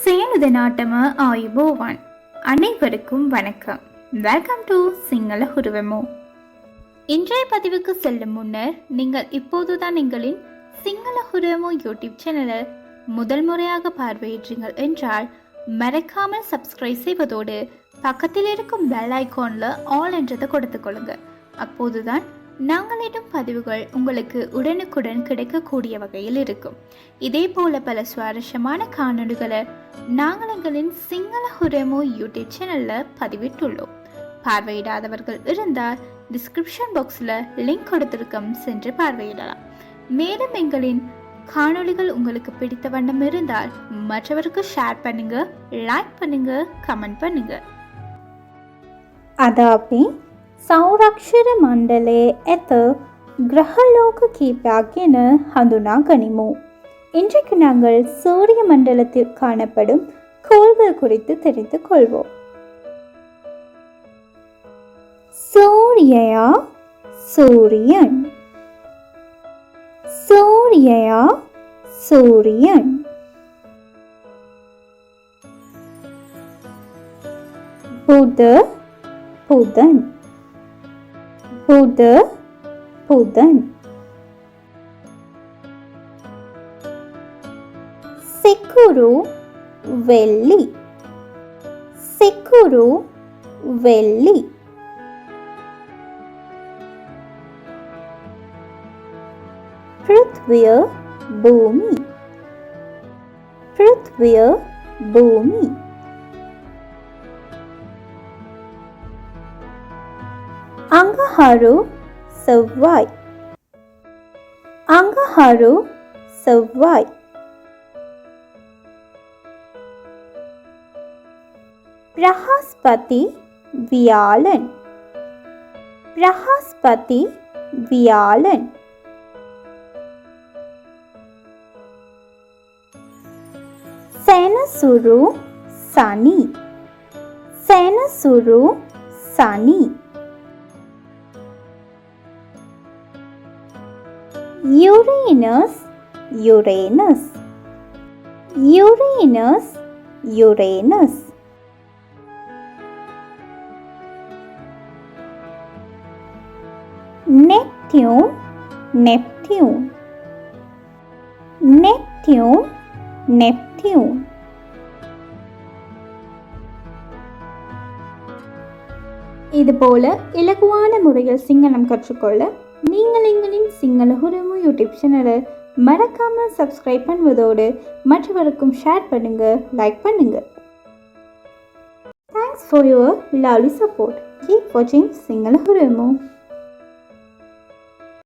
சேனுத நாட்டம ஆயுபோவான். அனைவருக்கும் வணக்கம். Welcome to Sinhala Huruwamo. இன்றைய பதிவுக்கு செல்லும் முன்னர் நீங்கள் இப்போதுதான் எங்களின் சிங்கள ஹுருவமோ யூடியூப் சேனலை முதல் முறையாக பார்வையிட்டீர்கள் என்றால் மறக்காமல் சப்ஸ்கிரைப் செய்வதோடு பக்கத்தில் இருக்கும் பெல் ஐகான்ல ஆல் என்றதை கொடுத்துக்கொள்ளுங்க. அப்போதுதான் நாங்களிடும் பதிவுகள் உங்களுக்கு உடனுக்குடன் கிடைக்கக்கூடிய வகையில் இருக்கும். இதே போல பல சுவாரஸ்யமான காணொலிகளை நாங்கள் எங்களின் சிங்கள ஹுருவமோ யூடியூப் சேனல்ல பதிவிட்டுள்ளோம். பார்வையிடாதவர்கள் இருந்தால் டிஸ்கிரிப்ஷன் பாக்ஸில் லிங்க் கொடுத்திருக்கோம், சென்று பார்வையிடலாம். மேலும் எங்களின் காணொலிகள் உங்களுக்கு பிடித்த வண்ணம் இருந்தால் மற்றவருக்கு ஷேர் பண்ணுங்க, லைக் பண்ணுங்க, கமெண்ட் பண்ணுங்க. අදාපි සෞරක්ෂර මණ්ඩලයේ ඇත கிரகலோக கீපයක් ගැන හඳුනා ගනිමු. இன்றைக்கு நாங்கள் சூரிய மண்டலத்தில் காணப்படும் கோள்கள் குறித்து தெரிந்து கொள்வோம். சூரியயா சூரியன், சூரியயா சூரியன். புத புதன், புத புதன். செக்குரு வெள்ளி, செக்குரு வெள்ளி. பிருத்விய பூமி, பிருத்விய பூமி. அங்கஹாரு செவ்வாய், அங்கஹாரு செவ்வாய். பிரஹஸ்பதி வியாழன், பிரஹஸ்பதி வியாழன். சேனசுரு சனி, சேனசுரு சனி. Uranus Uranus, Uranus Uranus. Neptune Neptune, Neptune Neptune. இதுபோல இலகுவான முறையில் சிங்களம் கற்றுக்கொள்ள நீங்கள் எங்களின் சிங்கள ஹுருவமோ யூடியூப் சேனலை மறக்காமல் சப்ஸ்கிரைப் பண்ணுவதோடு மற்றவருக்கும் ஷேர் பண்ணுங்க, லைக் பண்ணுங்க. Thanks for your lovely support. Keep வாட்சிங் சிங்கள ஹுருவமோ.